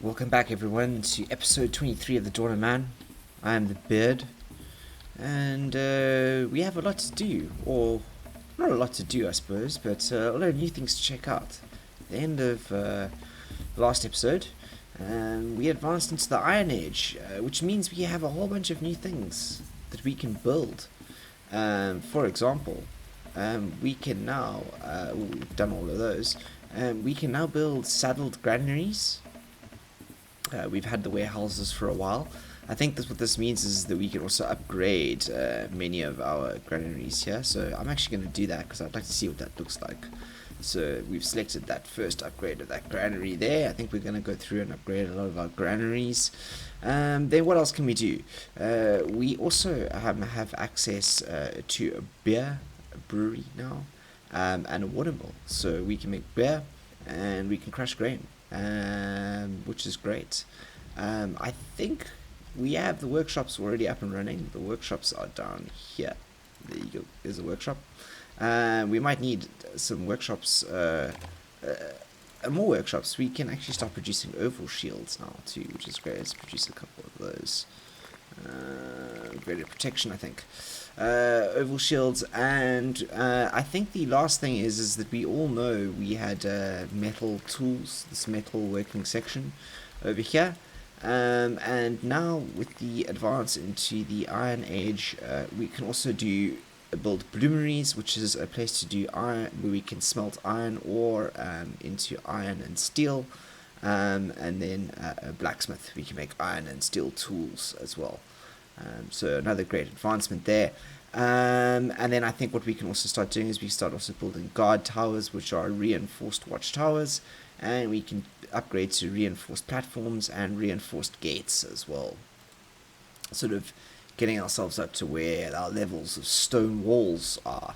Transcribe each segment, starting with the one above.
Welcome back, everyone, to episode 23 of The Dawn of Man. I am the Beard, and we have a lot to do, or not a lot to do, I suppose, but a lot of new things to check out. At the end of the last episode, we advanced into the Iron Age, which means we have a whole bunch of new things that we can build. For example, we can now, we've done all of those, we can now build saddled granaries. We've had the warehouses for a while. I think what this means is that we can also upgrade many of our granaries here. So I'm actually going to do that because I'd like to see what that looks like. So we've selected that first upgrade of that granary there. I think we're going to go through and upgrade a lot of our granaries. Then what else can we do? We also have access to a beer brewery now and a water mill. So we can make beer and we can crush grain. Which is great. I think we have the workshops already up and running. The workshops are down here. There you go. There's a workshop. We might need some workshops, more workshops. We can actually start producing oval shields now too, which is great. Let's produce a couple of those. Greater protection, I think. Oval shields, and I think the last thing is that we all know we had metal tools, this metal working section over here, and now with the advance into the Iron Age, we can also build bloomeries, which is a place to do iron, where we can smelt iron ore into iron and steel, and then a blacksmith, we can make iron and steel tools as well. So another great advancement there. And then I think what we can also start doing is we start also building guard towers, which are reinforced watchtowers, and we can upgrade to reinforced platforms and reinforced gates as well. Sort of getting ourselves up to where our levels of stone walls are.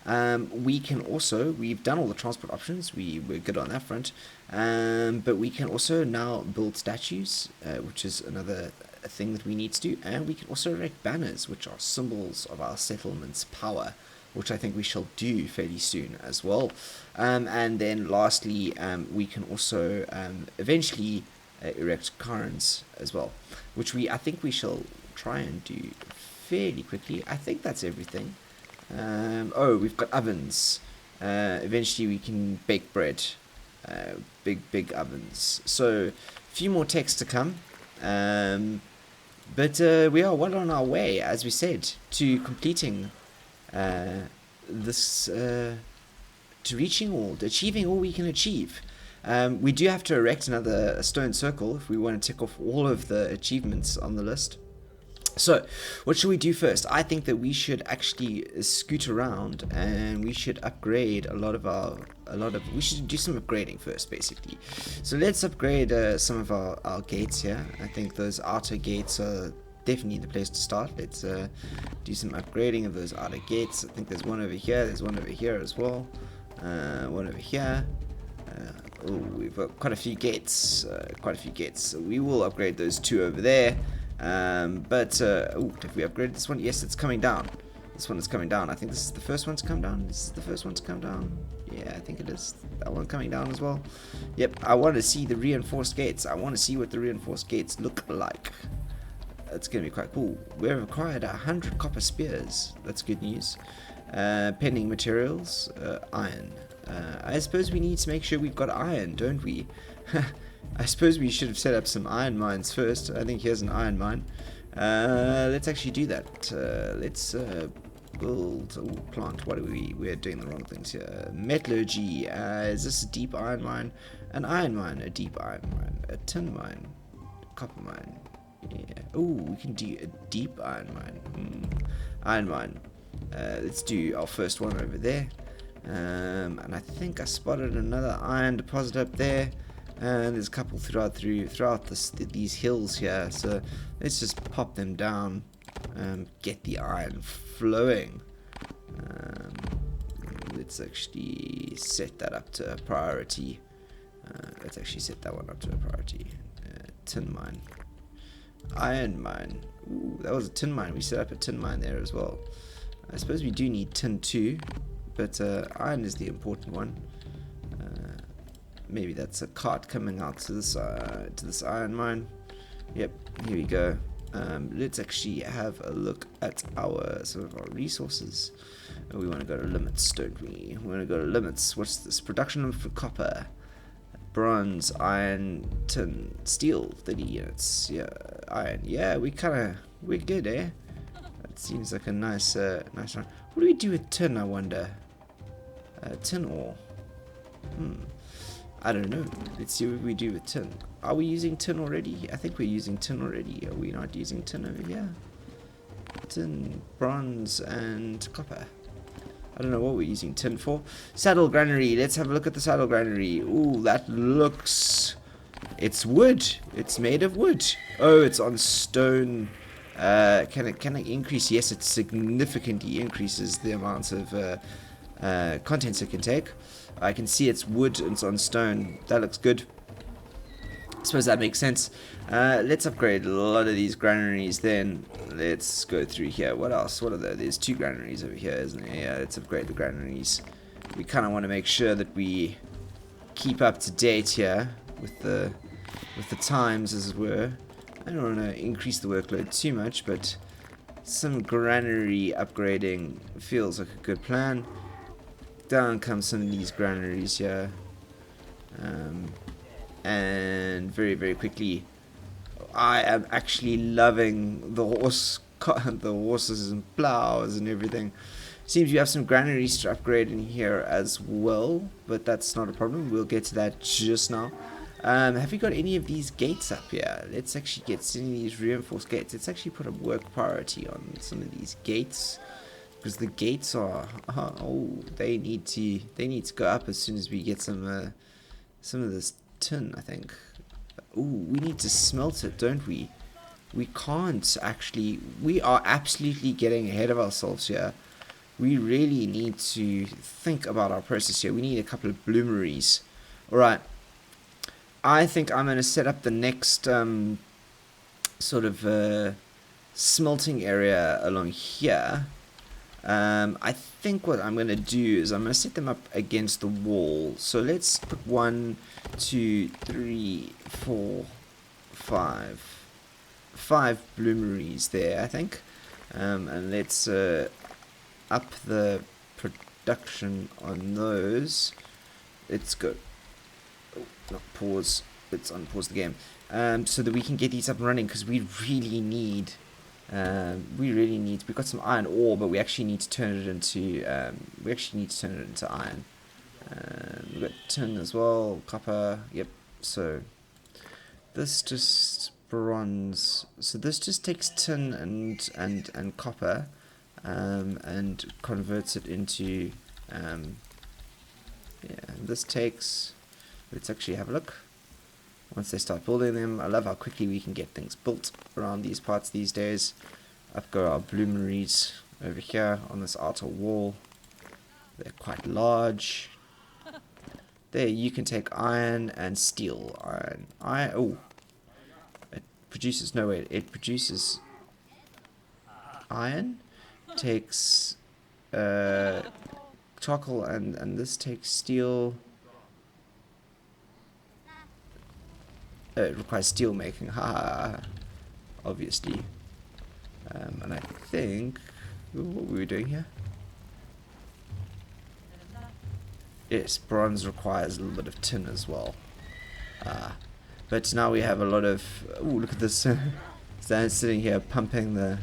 We've done all the transport options, we're good on that front, but we can also now build statues, which is another thing that we need to do, and we can also erect banners, which are symbols of our settlement's power, which I think we shall do fairly soon as well. And then lastly, we can also eventually erect cairns as well, which I think we shall try and do fairly quickly. I think that's everything. We've got ovens. Eventually we can bake bread. Big ovens. So, a few more techs to come. But we are well on our way, as we said, to completing this, to achieving all we can achieve. We do have to erect another stone circle if we want to tick off all of the achievements on the list. So, what should we do first? I think that we should actually scoot around and we should upgrade we should do some upgrading first, basically. So let's upgrade some of our gates here. I think those outer gates are definitely the place to start. Let's do some upgrading of those outer gates. I think there's one over here, there's one over here as well. One over here. We've got quite a few gates, So we will upgrade those two over there. Have we upgraded this one? Yes, it's coming down. This one is coming down. I think this is the first one to come down. This is the first one to come down. Yeah, I think it is. That one coming down as well. Yep, I want to see the reinforced gates. I want to see what the reinforced gates look like. That's going to be quite cool. We've acquired 100 copper spears. That's good news. Pending materials, iron. I suppose we need to make sure we've got iron, don't we? I suppose we should have set up some iron mines first. I think here's an iron mine. Let's actually do that. Let's build or plant. We're doing the wrong things here. Metallurgy. Is this a deep iron mine? An iron mine, a deep iron mine, a tin mine, a copper mine. Yeah. Oh, we can do a deep iron mine. Iron mine. Let's do our first one over there. And I think I spotted another iron deposit up there. And there's a couple throughout these hills here, so let's just pop them down, get the iron flowing. Let's actually set that up to a priority. Let's actually set that one up to a priority. Tin mine, iron mine. Ooh, that was a tin mine. We set up a tin mine there as well. I suppose we do need tin too, but iron is the important one. maybe that's a cart coming out to this iron mine. Yep, here we go. Let's actually have a look at some of our resources. We want to go to limits, don't we? We want to go to limits. What's this? Production limit for copper, bronze, iron, tin, steel, 30 units. Yeah, iron. Yeah, we're good, eh? That seems like a nice one. What do we do with tin, I wonder? Tin ore. I don't know. Let's see what we do with tin. Are we using tin already? I think we're using tin already. Are we not using tin over here? Tin, bronze, and copper. I don't know what we're using tin for. Saddle granary. Let's have a look at the saddle granary. Ooh, that looks... It's wood. It's made of wood. Oh, it's on stone. Can it increase? Yes, it significantly increases the amount of contents it can take. I can see it's wood and it's on stone. That looks good. I suppose that makes sense. Let's upgrade a lot of these granaries then. Let's go through here. What else? What are there? There's 2 granaries over here, isn't there? Yeah, let's upgrade the granaries. We kind of want to make sure that we keep up to date here with the times, as it were. I don't want to increase the workload too much, but some granary upgrading feels like a good plan. Down come some of these granaries here. And very, very quickly, I am actually loving the horses and plows and everything. Seems you have some granaries to upgrade in here as well, but that's not a problem. We'll get to that just now. Have you got any of these gates up here? Let's actually get some of these reinforced gates. Let's actually put a work priority on some of these gates, because the gates are they need to go up as soon as we get some of this tin, I think. Ooh, we need to smelt it, don't we? We can't actually. We are absolutely getting ahead of ourselves here. We really need to think about our process here. We need a couple of bloomeries. Alright. I think I'm going to set up the next sort of smelting area along here. I think what I'm going to do is I'm going to set them up against the wall. So let's put 1, 2, 3, 4, 5 bloomeries there, I think. And let's up the production on those. Let's go. Oh, not pause. Let's unpause the game. So that we can get these up and running, because we really need... we've got some iron ore, but we actually need to turn it into iron. We've got tin as well, copper. Yep. So this just bronze. So this just takes tin and copper, and converts it into this takes. Let's actually have a look. Once they start building them, I love how quickly we can get things built around these parts these days. Up go our bloomeries over here on this outer wall. They're quite large. There, you can take iron and steel. Oh, it produces, no wait, it produces iron, takes charcoal, and this takes steel. It requires steel making, obviously. And I think, what were we doing here? Yes, bronze requires a little bit of tin as well. But now we have a lot of, look at this, Stan sitting here pumping the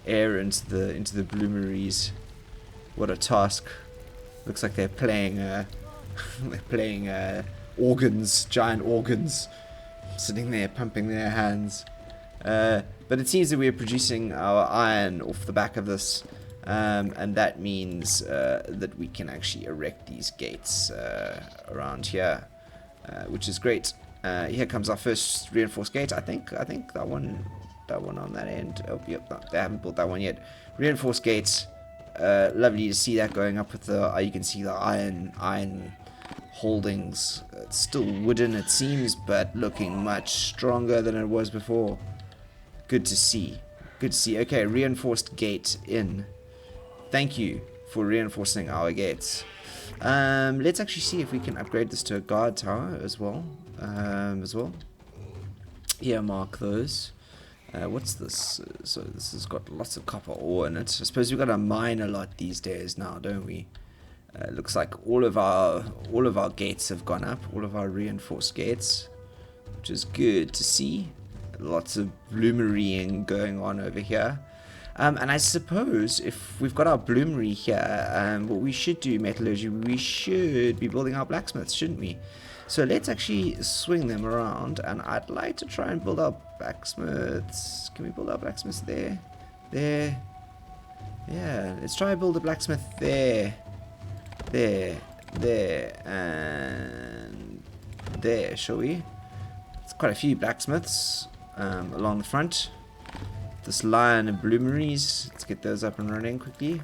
air into the bloomeries. What a task. Looks like they're playing, organs, giant organs. Sitting there pumping their hands, but it seems that we're producing our iron off the back of this, and that means that we can actually erect these gates around here, which is great. Here comes our first reinforced gate. I think that one on that end. Oh, yep, they haven't built that one yet. Reinforced gates. Lovely to see that going up with the. You can see the iron holdings. It's still wooden, it seems, but looking much stronger than it was before. Good to see. Good to see. Okay, reinforced gate in. Thank you for reinforcing our gates. Let's actually see if we can upgrade this to a guard tower as well. Yeah, mark those. What's this? So this has got lots of copper ore in it. I suppose we've got to mine a lot these days now, don't we? Looks like all of our gates have gone up, all of our reinforced gates, which is good to see. Lots of bloomerying going on over here. And I suppose if we've got our bloomery here, what we should do, metallurgy, we should be building our blacksmiths, shouldn't we? So let's actually swing them around, and I'd like to try and build our blacksmiths. Can we build our blacksmiths there? There. Yeah, let's try and build a blacksmith there. There, and there, shall we? It's quite a few blacksmiths along the front. This line of bloomeries, let's get those up and running quickly.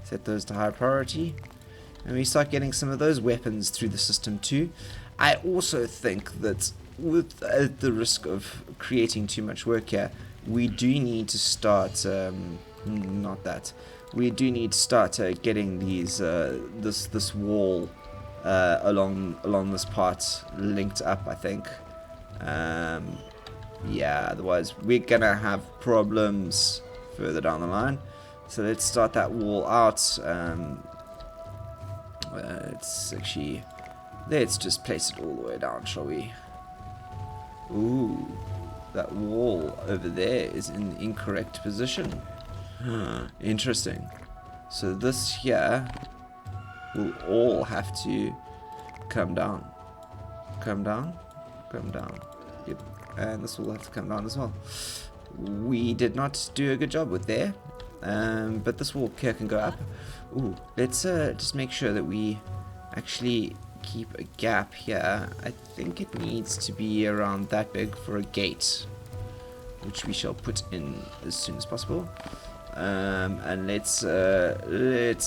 Set those to high priority. And we start getting some of those weapons through the system too. I also think that with the risk of creating too much work here, we do need to start, we do need to start getting these this wall along this part linked up, I think. Yeah, otherwise we're gonna have problems further down the line. So let's start that wall out. Let's just place it all the way down, shall we? Ooh, that wall over there is in the incorrect position. Interesting. So this here will all have to come down. Come down. Come down. Yep. And this will have to come down as well. We did not do a good job with there. But this wall here can go up. Ooh, let's just make sure that we actually keep a gap here. I think it needs to be around that big for a gate, which we shall put in as soon as possible. And let's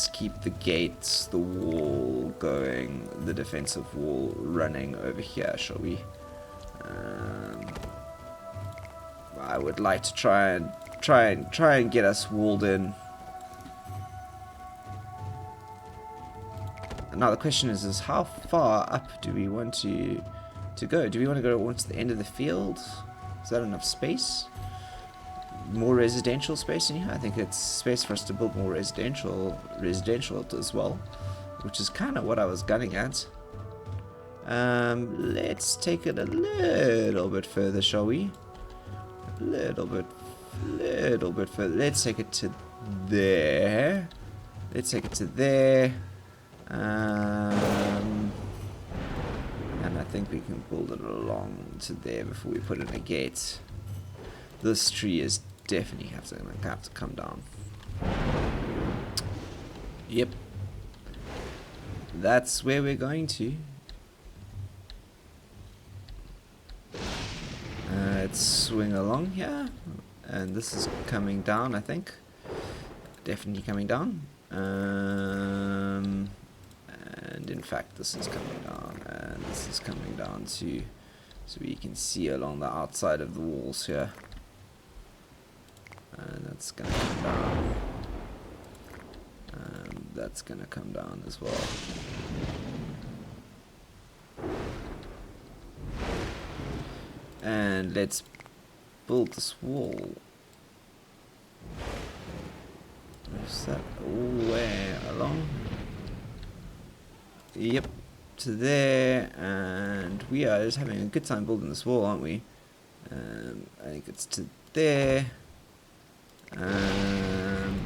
keep the gates, the wall going, the defensive wall running over here, shall we? I would like to try and get us walled in. Now the question is how far up do we want to go? Do we want to go towards the end of the field? Is that enough space? More residential space in here? I think it's space for us to build more residential as well, which is kind of what I was gunning at. Let's take it a little bit further, shall we? A little bit further. Let's take it to there. Let's take it to there. And I think we can build it along to there before we put in a gate. This tree is definitely have to come down. Yep. That's where we're going to. Let's swing along here. And this is coming down, I think. Definitely coming down. And in fact this is coming down, and this is coming down too, so we can see along the outside of the walls here. And that's gonna come down, and that's gonna come down as well. And let's build this wall. Is that all the way along? Yep, to there, and we are just having a good time building this wall, aren't we? I think it's to there, and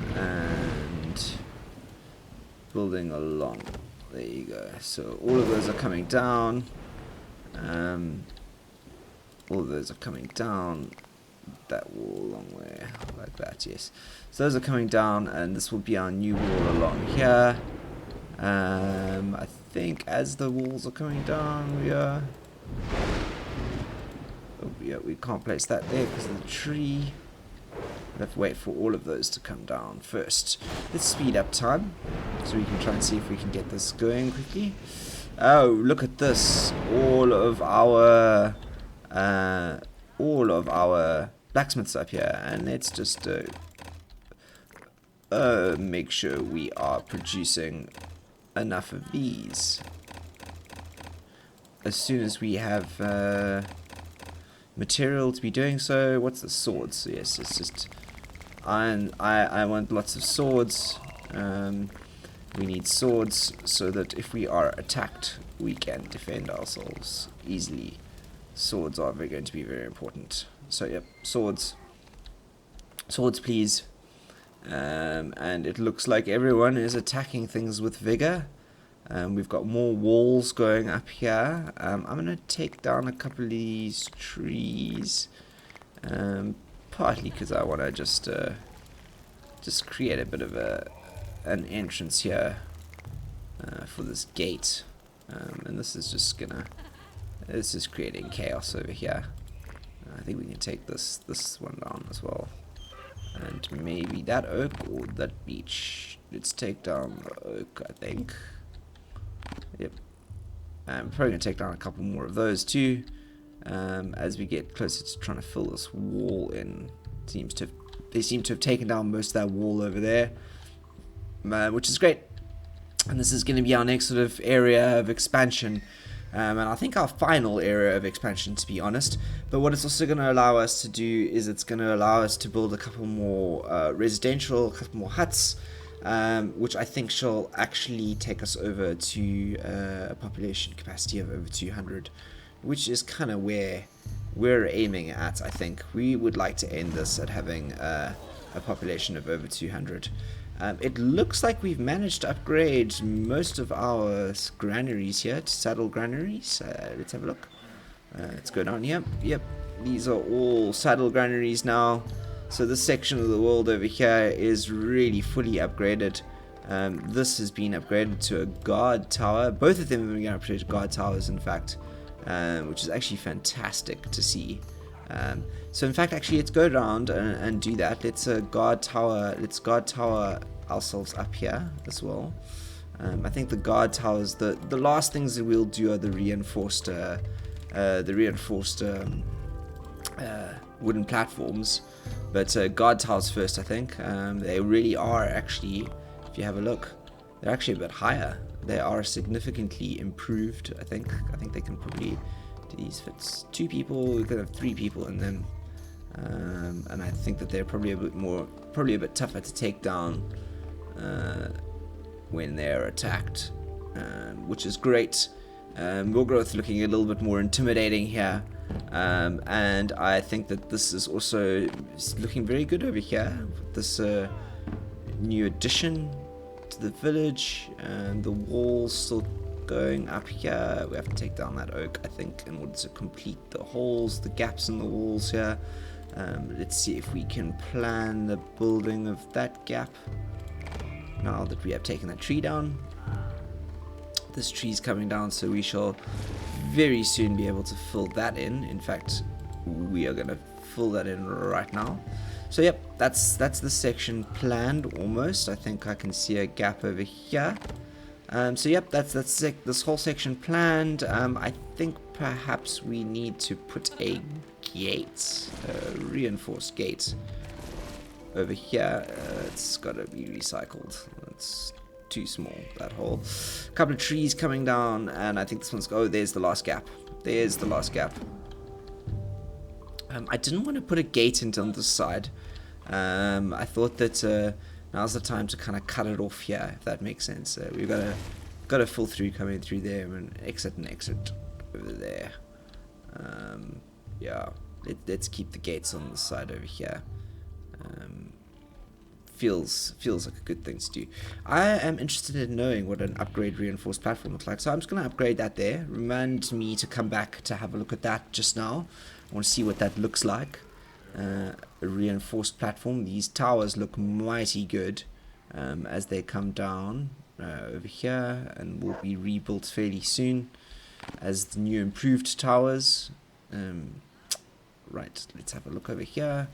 building along. There you go. So all of those are coming down. All of those are coming down that wall along there, like that. Yes. So those are coming down, and this will be our new wall along here. I think as the walls are coming down, we are. Oh, yeah, we can't place that there because of the tree. We have to wait for all of those to come down first. Let's speed up time so we can try and see if we can get this going quickly. Oh, look at this! All of our blacksmiths up here, and let's just make sure we are producing enough of these. As soon as we have material to be doing so. What's the swords? So yes, it's just iron. I want lots of swords. We need swords so that if we are attacked, we can defend ourselves easily. Swords are going to be very important. So yep, swords. Swords, please. And it looks like everyone is attacking things with vigor. We've got more walls going up here. I'm going to take down a couple of these trees. Partly because I want to just create a bit of an entrance here for this gate. And this is just this is creating chaos over here. I think we can take this one down as well. And maybe that oak or that beech. Let's take down the oak, I think. Yep. I'm probably going to take down a couple more of those too. As we get closer to trying to fill this wall in. They seem to have taken down most of that wall over there. Which is great. And this is going to be our next sort of area of expansion. And I think our final area of expansion, to be honest. But what it's also going to allow us to do is it's going to allow us to build a couple more residential, a couple more huts, which I think shall actually take us over to a population capacity of over 200, which is kind of where we're aiming at, I think. We would like to end this at having a population of over 200. It looks like we've managed to upgrade most of our granaries here to saddle granaries. Let's have a look. Let's go down here. Yep, these are all saddle granaries now. So this section of the world over here is really fully upgraded. This has been upgraded to a guard tower. Both of them have been upgraded to guard towers, in fact, which is actually fantastic to see. So in fact, actually, let's go around and do that. Let's guard tower ourselves up here as well. I think the guard towers, the last things that we'll do are the reinforced wooden platforms. But guard towers first, I think. They really are actually, if you have a look, they're actually a bit higher. They are significantly improved, I think. I think they can probably do these fits 2 people. We could have 3 people in them. And I think that they're probably a bit tougher to take down when they're attacked, which is great. Morgreth looking a little bit more intimidating here, and I think that this is also looking very good over here with this new addition to the village, and the walls still going up here. We have to take down that oak, I think, in order to complete the holes, the gaps in the walls here. Let's see if we can plan the building of that gap now that we have taken that tree down. This tree's coming down, so we shall very soon be able to fill that in. In fact, we are going to fill that in right now. So yep, that's the section planned almost. I think I can see a gap over here. So yep, that's this whole section planned. I think perhaps we need to put a gate, a reinforced gate over here. It's got to be recycled. It's too small, that hole. A couple of trees coming down, and I think this one's... Oh, there's the last gap. There's the last gap. I didn't want to put a gate into on this side. I thought that now's the time to kind of cut it off here, if that makes sense. We've got a full through coming through there, and exit over there. Yeah, let's keep the gates on the side over here. Feels like a good thing to do. I am interested in knowing what an upgrade reinforced platform looks like, so I'm just going to upgrade that there. Remind me to come back to have a look at that just now. I want to see what that looks like. A reinforced platform. These towers look mighty good as they come down over here, and will be rebuilt fairly soon as the new improved towers. Right, let's have a look over here.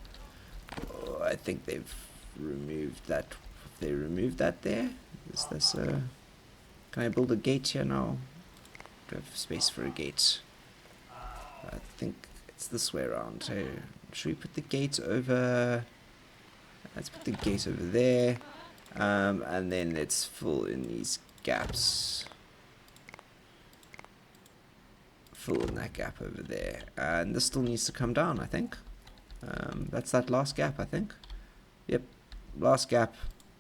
Oh, I think they've removed that. They removed that there. Is this can I build a gate here now? Do I have space for a gate? I think it's this way around. So should we put the gate over? Let's put the gate over there. And then let's fill in these gaps. Fill in that gap over there. And this still needs to come down, I think. That's that last gap, I think. Yep, last gap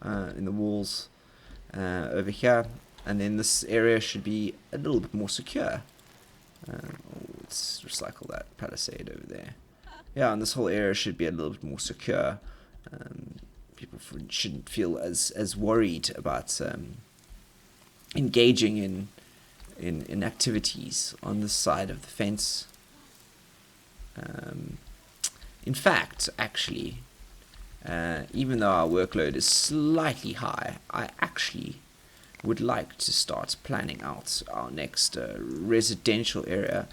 in the walls over here. And then this area should be a little bit more secure. Let's recycle that palisade over there. Yeah, and this whole area should be a little bit more secure. People shouldn't feel as worried about engaging in activities on this side of the fence. In fact, actually, even though our workload is slightly high, I actually would like to start planning out our next residential area,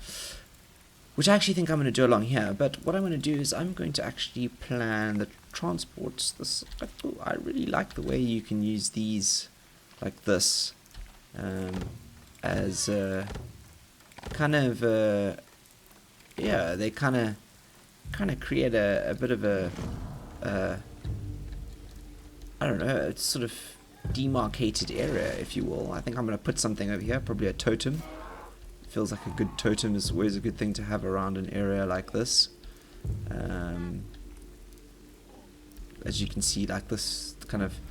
which I actually think I'm going to do along here. But what I'm going to do is I'm going to actually plan the transports. I really like the way you can use these like this as kind of yeah, they kind of create a bit of a I don't know, it's sort of demarcated area, if you will. I think I'm going to put something over here, probably a totem. Feels like a good totem is always a good thing to have around an area like this. As you can see, like this kind of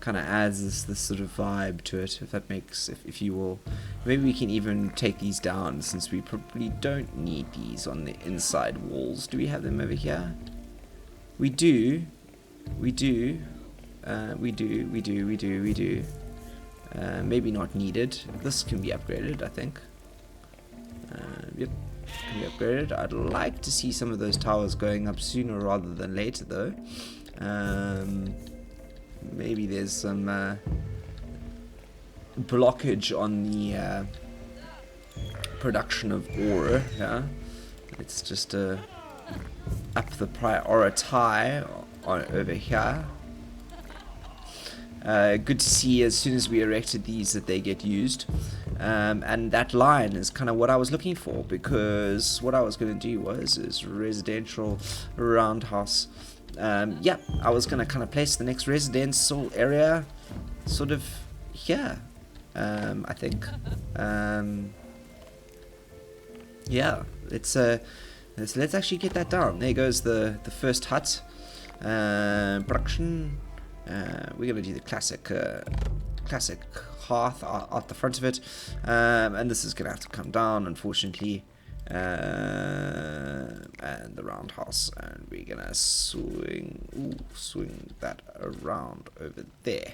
adds this sort of vibe to it, if that makes, if you will. Maybe we can even take these down, since we probably don't need these on the inside walls. Do we have them over here? We do. We do. Maybe not needed. This can be upgraded, I think. Yep, can be upgraded. I'd like to see some of those towers going up sooner rather than later, though. Maybe there's some blockage on the production of ore. Yeah, let's just up the priority on over here. Good to see as soon as we erected these that they get used. And that line is kind of what I was looking for, because what I was going to do is residential roundhouse. Yeah, I was going to kind of place the next residential area sort of here, I think. Yeah, let's actually get that down. There goes the first hut. Production. We're going to do the classic hearth at the front of it, and this is going to have to come down, unfortunately, and the roundhouse, and we're going to swing that around over there,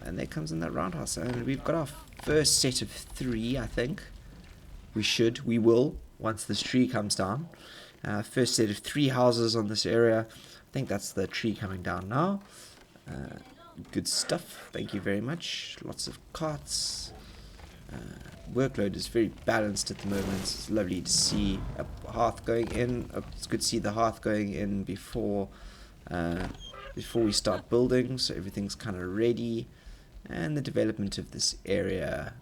and there comes in that roundhouse, and we've got our first set of 3, I think. We will, once this tree comes down. First set of 3 houses on this area. I think that's the tree coming down now. Good stuff, thank you very much. Lots of carts. Workload is very balanced at the moment. It's lovely to see a hearth going in. It's good to see the hearth going in before we start building, so everything's kind of ready, and the development of this area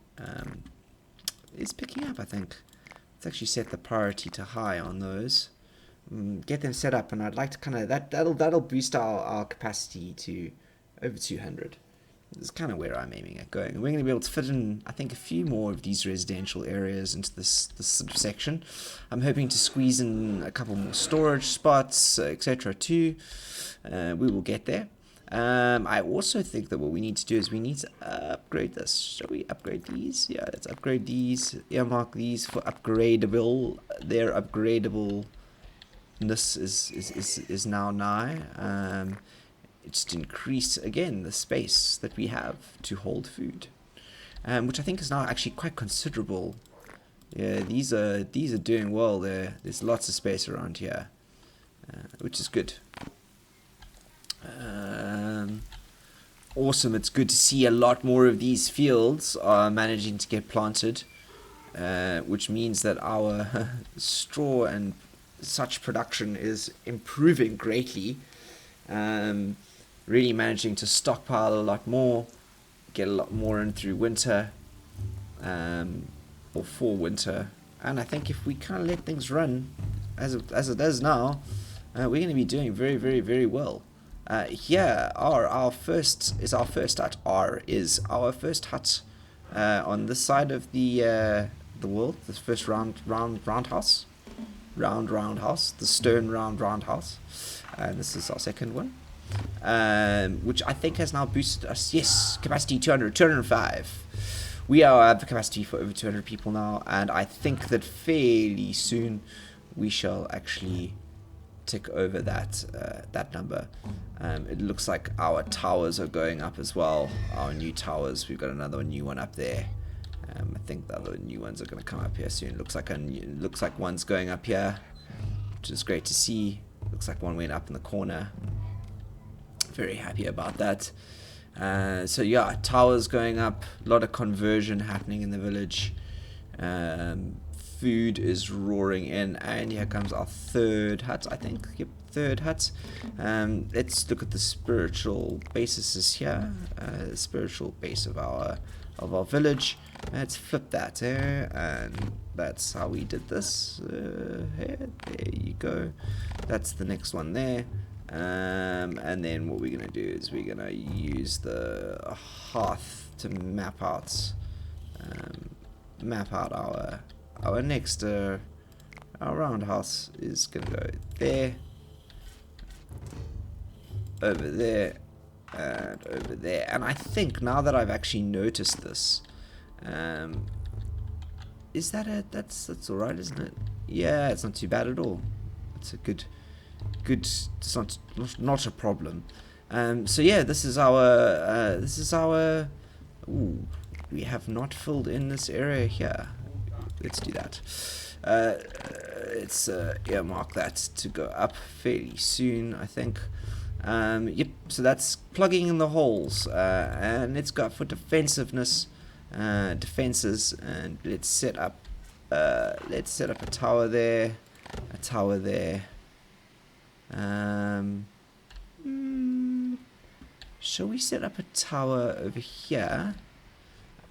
is picking up, I think. Let's actually set the priority to high on those. Get them set up, and I'd like to kind of that'll boost our capacity to over 200. This is kind of where I'm aiming at going. We're going to be able to fit in, I think, a few more of these residential areas into this sort of section. I'm hoping to squeeze in a couple more storage spots, etc. too. We will get there. I also think that what we need to do is we need to upgrade this. Shall we upgrade these? Yeah, let's upgrade these. Earmark these for upgradable. Their upgradable. This is now nigh. It's to increase again the space that we have to hold food, which I think is now actually quite considerable. Yeah, these are doing well. There's lots of space around here, which is good. Awesome. It's good to see a lot more of these fields are managing to get planted, which means that our straw and such production is improving greatly. Really managing to stockpile a lot more, get a lot more in through winter, or for winter. And I think if we kind of let things run as it does now, we're going to be doing very, very, very well. Here are our first hut. Is our first hut on this side of the world. This first round house, round house, the stone round house, and this is our second one, which I think has now boosted us. Yes, capacity 205. We are at the capacity for over 200 people now, and I think that fairly soon we shall actually tick over that number. It looks like our towers are going up as well. Our new towers. We've got another new one up there. I think the other new ones are going to come up here soon. Looks like one's going up here, which is great to see. Looks like one went up in the corner. Very happy about that. So yeah, towers going up. A lot of conversion happening in the village. Food is roaring in, and here comes our third hut, I think. Yep, third hut. Let's look at the spiritual bases here. Spiritual base of our village. Let's flip that here, and that's how we did this. Here, there you go. That's the next one there. And then what we're gonna do is we're gonna use the hearth to map out our next our roundhouse is gonna go there, over there, and over there. And I think now that I've actually noticed this, is that it? That's all right, isn't it? Yeah, it's not too bad at all. It's a good. It's not a problem. So yeah, this is our ooh, we have not filled in this area here. Let's do that. Let's earmark that to go up fairly soon, I think. Yep, so that's plugging in the holes, and let's go for defensiveness, defenses, and let's set up a tower there, a tower there. Shall we set up a tower over here,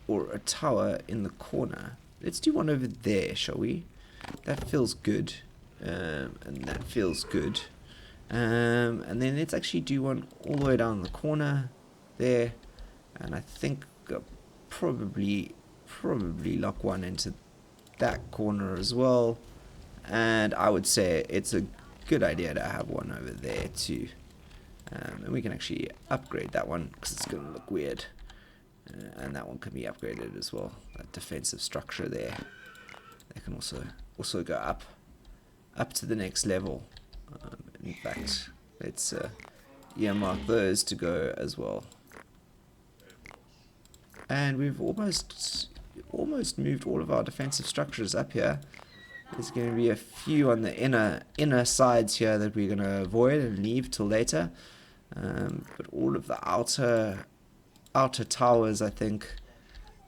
or a tower in the corner? Let's do one over there, shall we? That feels good, and that feels good. And then let's actually do one all the way down the corner there, and I think I'll probably lock one into that corner as well. And I would say it's a good idea to have one over there too. And we can actually upgrade that one because it's going to look weird. And that one can be upgraded as well. That defensive structure there. They can also go up to the next level. In fact, let's earmark those to go as well. And we've almost moved all of our defensive structures up here. There's going to be a few on the inner sides here that we're going to avoid and leave till later. But all of the outer towers, I think,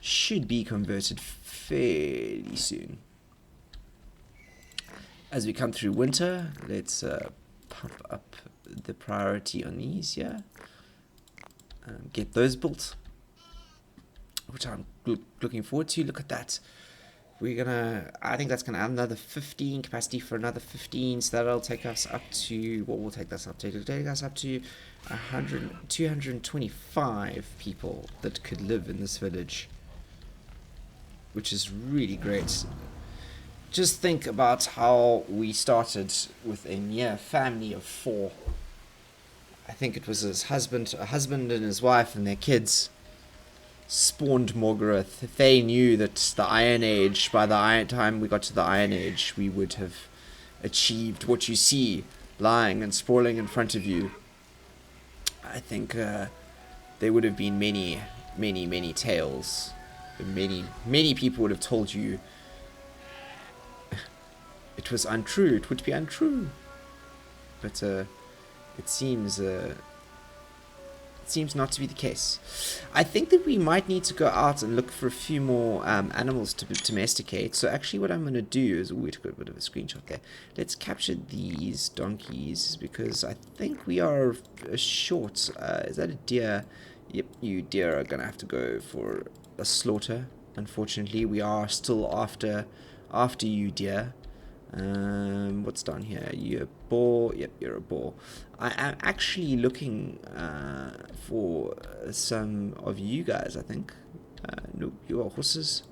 should be converted fairly soon. As we come through winter, let's pump up the priority on these here. Get those built, which I'm looking forward to. Look at that. I think that's gonna add another 15 capacity for another 15, so that'll take us up to, what will take us up to? It'll take us up to 225 people that could live in this village, which is really great. Just think about how we started with a mere family of 4. I think it was a husband and his wife and their kids spawned Morgreth. If they knew that the Iron Age, by the time we got to the Iron Age, we would have achieved what you see lying and sprawling in front of you, I think there would have been many tales. Many people would have told you it was untrue. It would be untrue. But it seems not to be the case. I think that we might need to go out and look for a few more animals to domesticate. So actually what I'm going to do is, we took a bit of a screenshot there. Let's capture these donkeys because I think we are short. Is that a deer? Yep, you deer are going to have to go for a slaughter. Unfortunately, we are still after you, deer. What's down here? You're a boar. Yep, you're a boar. I am actually looking for some of you guys, I think. Nope, you are horses.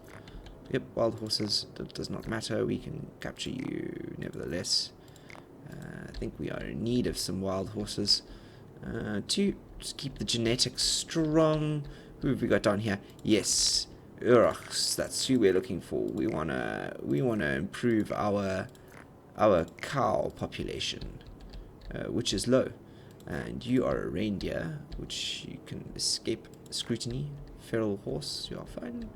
Yep, wild horses. That does not matter. We can capture you nevertheless. I think we are in need of some wild horses. To just keep the genetics strong. Who have we got down here? Yes, Uruks. That's who we're looking for. We wanna improve our cow population, which is low. And you are a reindeer, which you can escape scrutiny. Feral horse, you are fine.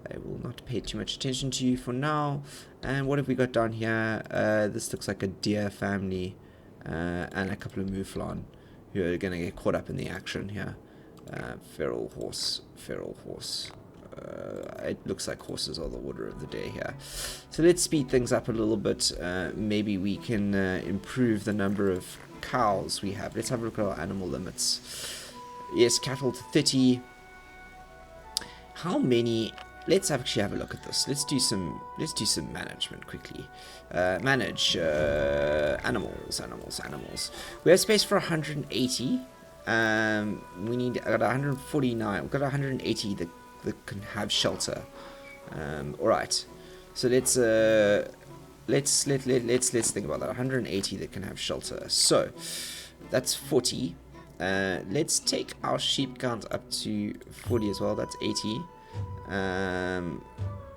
I will not pay too much attention to you for now. And what have we got down here? This looks like a deer family, and a couple of mouflon who are going to get caught up in the action here. Feral horse. It looks like horses are the order of the day here. So let's speed things up a little bit. Maybe we can improve the number of cows we have. Let's have a look at our animal limits. Yes, cattle to 30. How many? Let's actually have a look at this. Let's do some management quickly. Manage animals. We have space for 180. We need. I got 149. We've got 180 that can have shelter. All right. So let's think about that. 180 that can have shelter. So that's 40. Let's take our sheep count up to 40 as well. That's 80.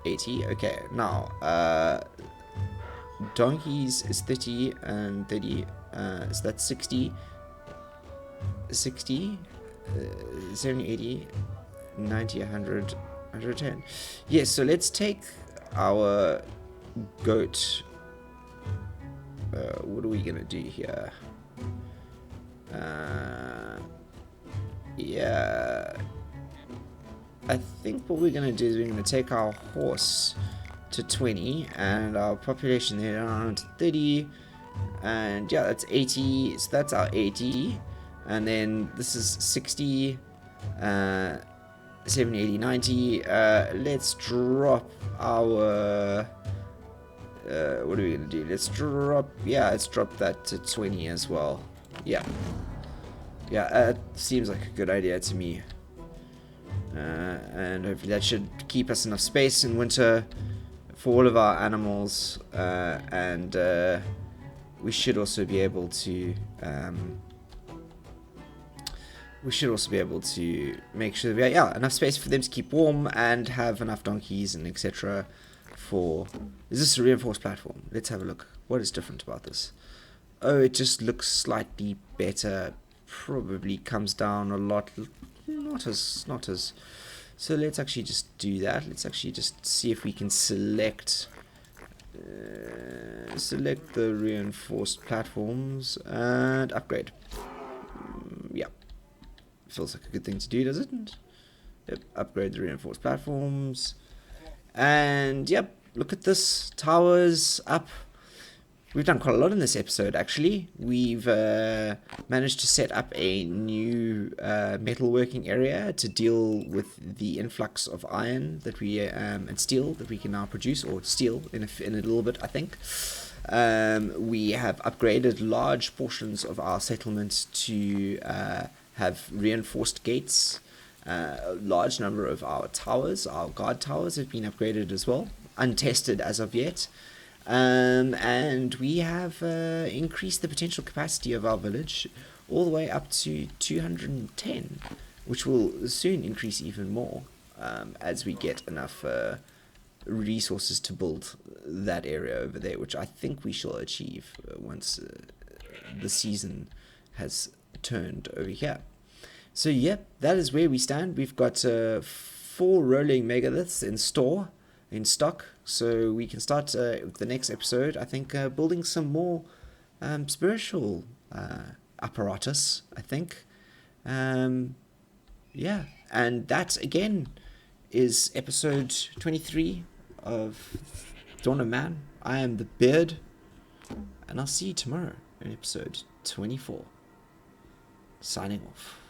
80. Okay. Now, donkeys is 30 and 30. So that's 60. 60. 70, 80, 90, 100, 110. Yes. So let's take our goat. What are we gonna do here? Yeah, I think what we're gonna do is we're gonna take our horse to 20 and our population there around 30, and yeah, that's 80. So that's our 80, and then this is 60, 70, 80, 90. Let's drop our what are we gonna do? Let's drop that to 20 as well. Yeah, that seems like a good idea to me. And hopefully that should keep us enough space in winter for all of our animals, and we should also be able to make sure that we have enough space for them to keep warm and have enough donkeys and etc. for. Is this a reinforced platform? Let's have a look. What is different about this? Oh, it just looks slightly better. Probably comes down a lot. Not as. So let's actually just do that. Let's actually just see if we can select the reinforced platforms and upgrade. Yeah, feels like a good thing to do, doesn't it? Yep, upgrade the reinforced platforms, and yep, look at this, towers up. We've done quite a lot in this episode, actually. We've managed to set up a new metalworking area to deal with the influx of iron that we and steel that we can now produce, or steel in a little bit, I think. We have upgraded large portions of our settlement to have reinforced gates. A large number of our towers, our guard towers, have been upgraded as well, untested as of yet. And we have increased the potential capacity of our village all the way up to 210, which will soon increase even more as we get enough resources to build that area over there, which I think we shall achieve once the season has turned over here. So yep, that is where we stand. We've got 4 rolling megaliths in stock, so we can start the next episode, I think, building some more spiritual apparatus, I think. Yeah, and that again is episode 23 of Dawn of Man. I am the Beard, and I'll see you tomorrow in episode 24. Signing off.